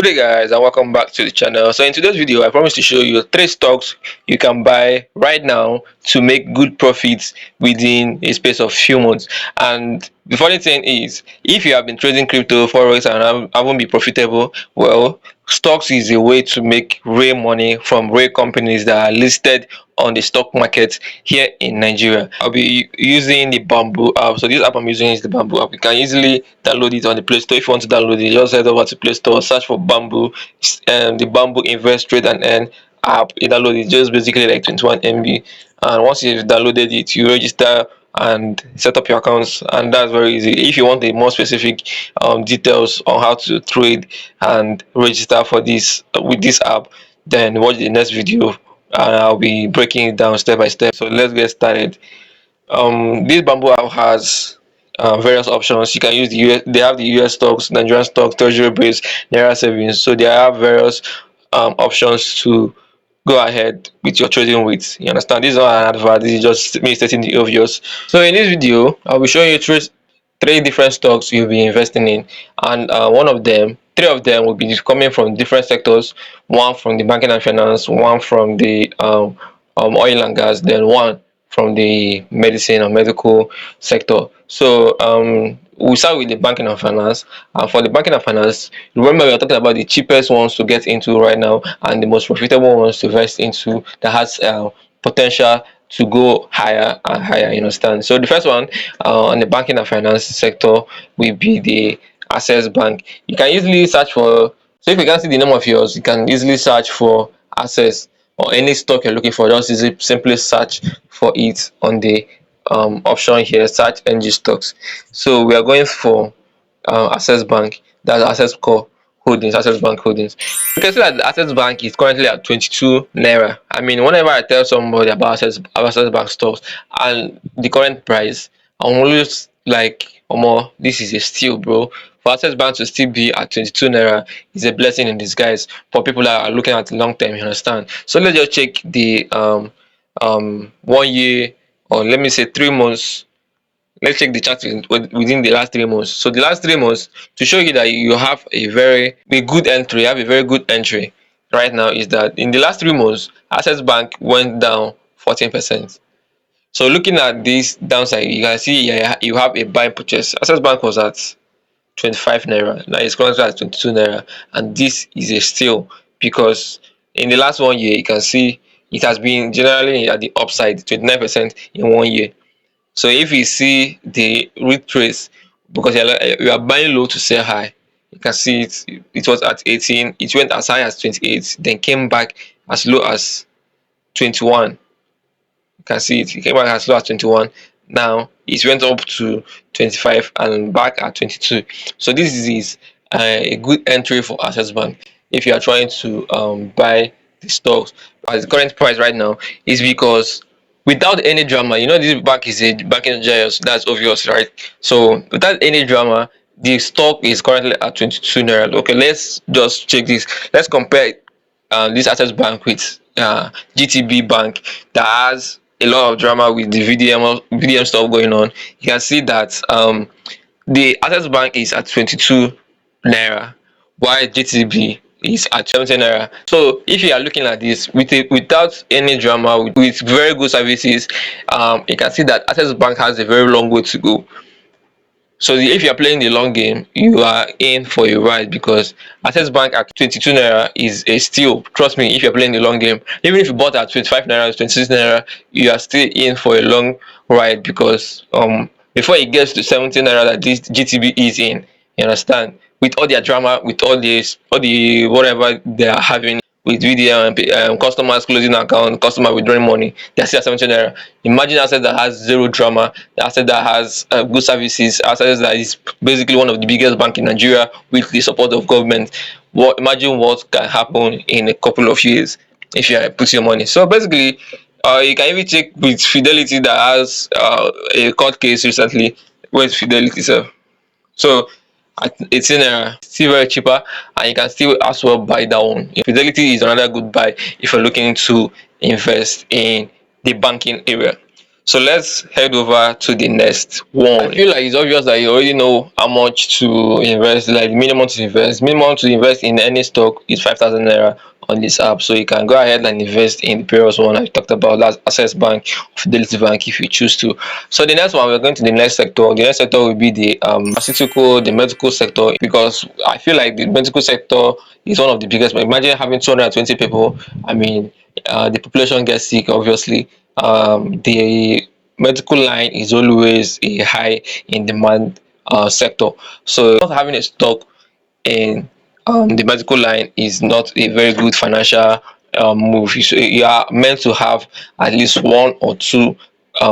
Good day guys and welcome back to the channel. So in today's video I promise to show you three stocks you can buy right now to make good profits within a space of few months. And the funny thing is, if you have been trading crypto forex and haven't been profitable, well, stocks is a way to make real money from real companies that are listed on the stock market here in Nigeria. I'll be using the Bamboo app. So this app I'm using is the Bamboo app. You can easily download it on the Play Store. If you want to download it, just head over to Play Store, search for Bamboo, the Bamboo Invest Trade and Earn app. You download it, just basically like 21 MB. And once you've downloaded it, you register and set up your accounts, and that's very easy. If you want the more specific details on how to trade and register for this with this app, then watch the next video and I'll be breaking it down step by step. So let's get started. This Bamboo app has various options. You can use the US, they have the US stocks, Nigerian stocks, treasury bills, naira savings. So they have various options to go ahead with your trading with. You understand? This is not an advert, this is just me stating the obvious. So in this video I'll be showing you three different stocks you'll be investing in, and three of them will be coming from different sectors. One from the banking and finance, one from the oil and gas, then one from the medicine or medical sector. So we'll start with the banking and finance. And for the banking and finance, remember we are talking about the cheapest ones to get into right now and the most profitable ones to invest into that has potential to go higher and higher. You understand? So the first one on the banking and finance sector will be the Access Bank. You can easily search for, so if you can't see the name of yours, you can easily search for Access or any stock you're looking for. Just simply search for it on the option here, search NG stocks. So we are going for Access Bank. That's Access Core Holdings, Access Bank Holdings. You can see that the Access Bank is currently at 22 naira. I mean, whenever I tell somebody about Access Bank stocks and the current price, I'm always like, Omo, this is a steal, bro. For Access Bank to still be at 22 naira is a blessing in disguise for people that are looking at long term. You understand? So let's just check the 1 year, or let me say 3 months. Let's check the chart within the last 3 months. So the last 3 months, to show you that you have a good entry, you have a very good entry right now, is that in the last 3 months, Access Bank went down 14%. So looking at this downside, you can see you have a buy purchase. Access Bank was at 25 naira, now it's currently at 22 naira, and this is a steal because in the last 1 year, you can see it has been generally at the upside, 29% in 1 year. So if you see the retrace, because you are buying low to sell high, you can see it was at 18, it went as high as 28, then came back as low as 21. You can see it came back as low as 21. Now it went up to 25 and back at 22. So this is a good entry for Access Bank if you are trying to buy the stocks at the current price right now. Is because without any drama, this bank is a banking giant, that's obvious, right? So without any drama, the stock is currently at 22 naira. Okay, let's just check this. Let's compare this Access Bank with GTB Bank that has a lot of drama with the VDM stuff going on. You can see that the Access Bank is at 22 naira, while GTB is at 17 naira. So if you are looking at this without any drama, with very good services, you can see that Access Bank has a very long way to go. So if you are playing the long game, you are in for a ride, because Access Bank at 22 naira is a steal. Trust me, if you're playing the long game, even if you bought at 25 naira, 26 naira, you are still in for a long ride, because before it gets to 17 naira that this GTB is in, you understand, with all their drama, with all the whatever they are having with VDM, customers closing account, customer withdrawing money, they're still at 17 naira. Imagine asset that has zero drama, the asset that has good services, asset that is basically one of the biggest bank in Nigeria with the support of government. Imagine what can happen in a couple of years if you put your money. So basically, you can even check with Fidelity that has a court case recently with Fidelity. So at 18 naira, still very cheaper, and you can still as well buy that one. Fidelity is another good buy if you're looking to invest in the banking area. So let's head over to the next one. I feel like it's obvious that you already know how much to invest, like the minimum to invest. Minimum to invest in any stock is 5,000 naira on this app. So you can go ahead and invest in the previous one I talked about, that's Access Bank, Fidelity Bank, if you choose to. So the next one, we're going to the next sector. The next sector will be the pharmaceutical, the medical sector, because I feel like the medical sector is one of the biggest. But imagine having 220 people. I mean, the population gets sick, obviously. The medical line is always a high in demand sector. So not having a stock in the medical line is not a very good financial move. You are meant to have at least one or two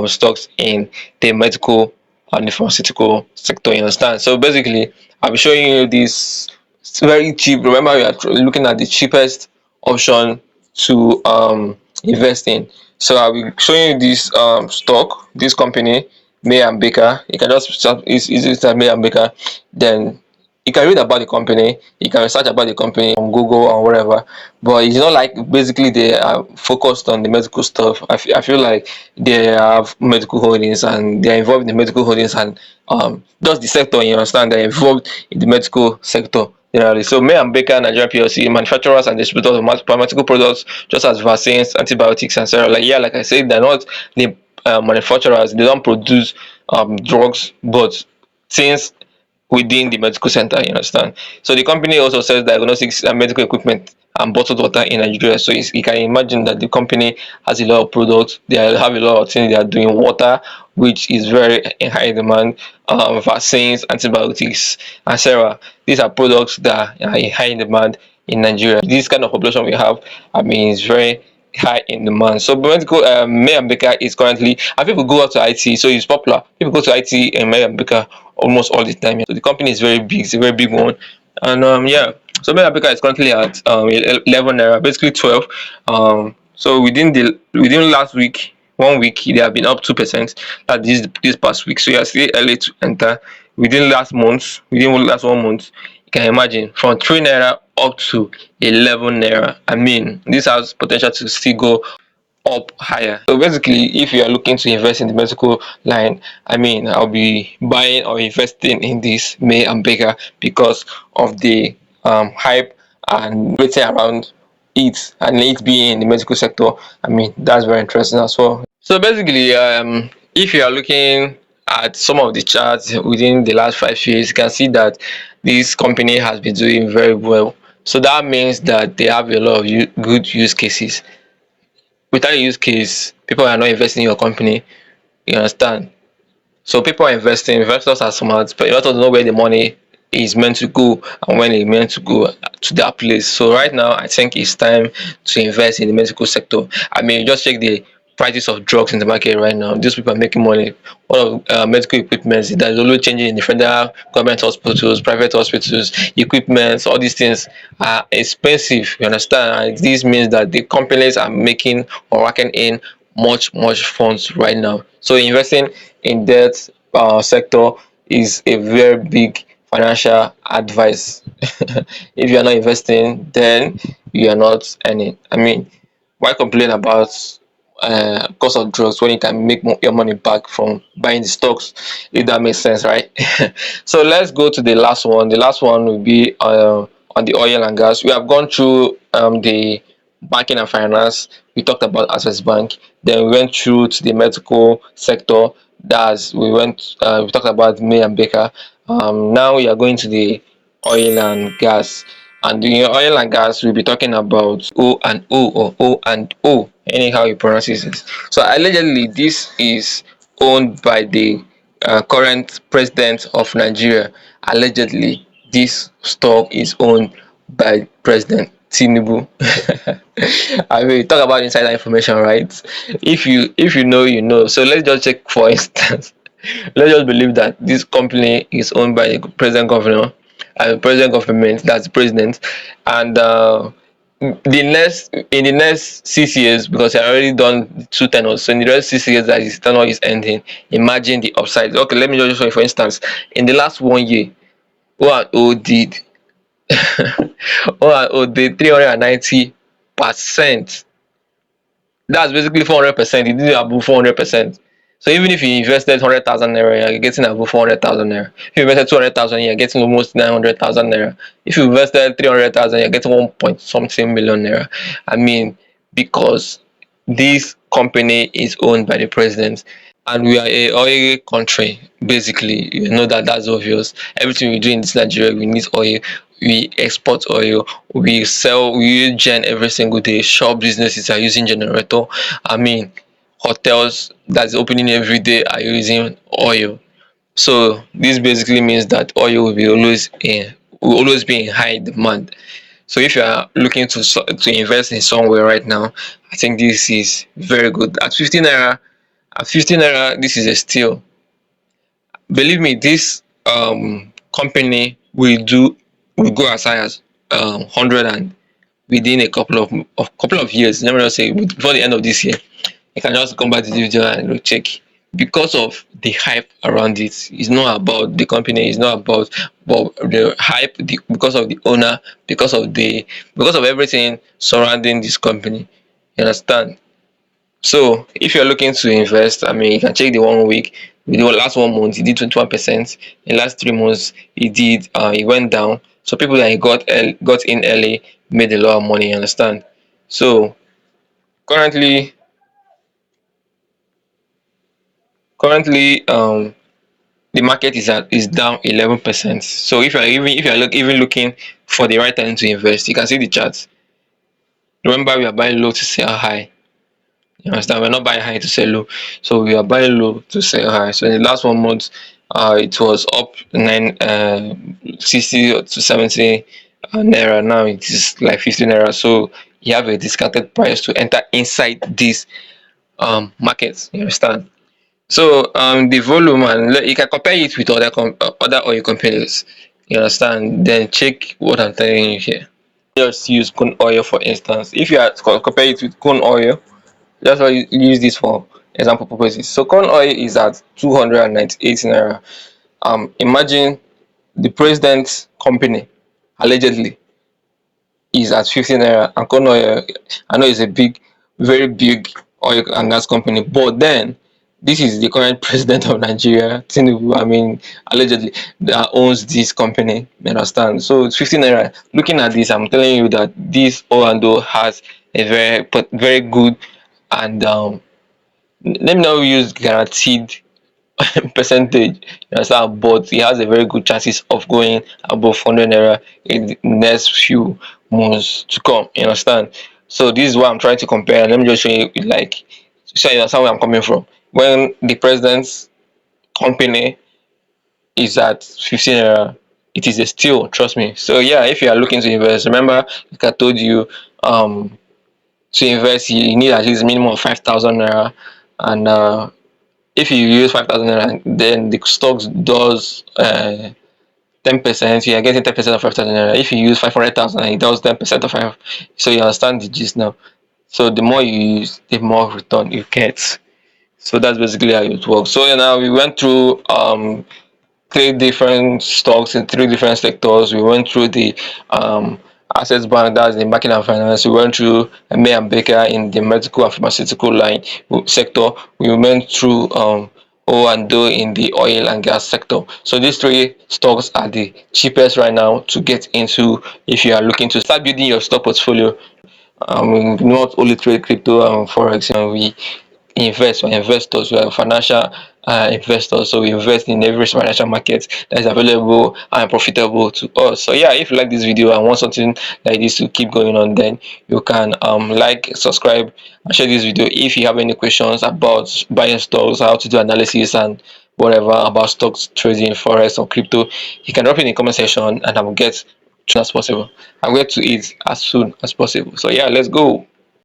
stocks in the medical and the pharmaceutical sector. You understand? So basically, I'll be showing you this. It's very cheap. Remember, we are looking at the cheapest option to invest in. So I'll be showing you this stock, this company, May and Baker. You can just start, it's easy to start May and Baker. Then you can read about the company, you can research about the company on Google or whatever, but it's not like basically they are focused on the medical stuff. I feel like they have medical holdings and they are involved in the medical holdings, and just the sector, you understand, they're involved in the medical sector generally. So May and Baker Nigerian PLC, manufacturers and distributors of pharmaceutical products, just as vaccines, antibiotics, and so on. Like, yeah, like I said, they're not the manufacturers, they don't produce drugs, but since within the medical center, you understand. So the company also sells diagnostics and medical equipment and bottled water in Nigeria. So you can imagine that the company has a lot of products. They have a lot of things they are doing. Water, which is very in high demand, vaccines, antibiotics, etc. These are products that are in high demand in Nigeria. This kind of population we have, I mean, it's very high in demand. So medical May and Baker is currently, and people go out to IT, so it's popular. People go to IT and May and Baker almost all the time. So the company is very big, it's a very big one. And yeah, so May and Baker is currently at 11 naira, basically 12. So within last week, 1 week, they have been up 2%. That this past week. So you are still early to enter. Within last 1 month, you can imagine from 3 naira up to 11 naira. I mean, this has potential to still go up higher. So basically, if you are looking to invest in the medical line, I mean, I'll be buying or investing in this May and Baker because of the hype and waiting around it, and it being in the medical sector. I mean, that's very interesting as well. So basically, if you are looking at some of the charts within the last 5 years, you can see that this company has been doing very well. So that means that they have a lot of good use cases. Without a use case, people are not investing in your company. You understand? So people are investing, investors are smart, but investors know where the money is meant to go and when it's meant to go to that place. So right now, I think it's time to invest in the medical sector. I mean, just check the prices of drugs in the market right now. These people are making money. All of medical equipment that is always changing in the federal government hospitals, private hospitals, equipment, all these things are expensive. You understand? And this means that the companies are making or working in much funds right now. So investing in that sector is a very big financial advice. If you are not investing, then you are not earning. I mean, why complain about cost of drugs when you can make your money back from buying the stocks? If that makes sense, right? So let's go to the last one. The last one will be on the oil and gas. We have gone through the banking and finance. We talked about Access Bank. Then we went through to the medical sector. That's we talked about May and Baker. Now we are going to the oil and gas. And in oil and gas, we'll be talking about O and O, or O and O, anyhow you pronounce it. So allegedly, this is owned by the current president of Nigeria. Allegedly, this stock is owned by President Tinubu. I mean, talk about insider information, right? If you know, you know. So let's just check for instance. Let's just believe that this company is owned by the present governor, present government, that's the president, and the next 6 years, because I already done 2 tenors, so in the next 6 years that his tenor is ending, imagine the upside. Okay, let me just show you for instance. In the last 1 year, O&O did O&O did 390%. That's basically 400%. He did above 400%. So even if you invested 100,000 naira, you're getting above 400,000 naira. If you invested 200,000, you're getting almost 900,000 naira. If you invested 300,000, you're getting 1 point something million naira. I mean, because this company is owned by the president, and we are a oil country. Basically, you know that that's obvious. Everything we do in this Nigeria, we need oil. We export oil. We sell. We use gen every single day. Shop businesses are using generator. I mean, hotels that's opening every day are using oil. So this basically means that oil will always be in high demand. So if you are looking to invest in somewhere right now, I think this is very good. At 15 naira, this is a steal. Believe me, this company will go as high as 100, and within a couple of years. Let me just say before the end of this year, you can just come back to the video and check, because of the hype around it. It's not about the company, it's not about, but the hype, because of the owner, because of everything surrounding this company. You understand? So if you're looking to invest, I mean, you can check the 1 week. The last 1 month, it did 21%. In the last 3 months, it went down. So people that got in early made a lot of money. You understand? So currently, currently, the market is down 11%. So if you're looking for the right time to invest, you can see the charts. Remember, we are buying low to sell high. You understand? We're not buying high to sell low. So we are buying low to sell high. So in the last 1 month, it was up 60 to 70 naira. Now it is like 50 naira. So you have a discounted price to enter inside this market. You understand? So the volume, and you can compare it with other oil companies. You understand? Then check what I'm telling you here. Just use corn oil for instance. If you are compare it with corn oil, that's why you use this for example purposes. So corn oil is at 298 naira. Imagine the president's company allegedly is at 50 naira, and corn oil, I know it's a very big oil and gas company, but then this is the current president of Nigeria, Tinubu. I mean, allegedly that owns this company. You understand? So it's 50 naira. Looking at this, I'm telling you that this O has a very good, and let me not use guaranteed percentage, you understand, but he has a very good chances of going above 100 naira in the next few months to come. You understand? So this is what I'm trying to compare. Let me just show you, like, so you understand where I'm coming from. When the president's company is at 15 naira, it is a steal, trust me. So yeah, if you are looking to invest, remember, like I told you, to invest you need at least minimum of 5,000 naira, and if you use 5,000 naira, then the stocks does 10%. You are getting 10% of 5,000 naira. If you use 500,000, it does 10% of 5. So you understand the gist now. So the more you use, the more return you get. So that's basically how it works. So now we went through three different stocks in three different sectors. We went through the Access Bank, that's the banking and finance. We went through May and Baker in the medical and pharmaceutical line sector. We went through O and Do in the oil and gas sector. So these three stocks are the cheapest right now to get into if you are looking to start building your stock portfolio. We not only trade crypto and forex, and we invest. We're investors. We are financial investors, so we invest in every financial market that is available and profitable to us. So yeah, if you like this video and want something like this to keep going on, then you can like, subscribe, and share this video. If you have any questions about buying stocks, how to do analysis, and whatever about stocks, trading, forex, or crypto, you can drop it in the comment section, and I will get as possible. I'll get to it as soon as possible. So yeah, let's go.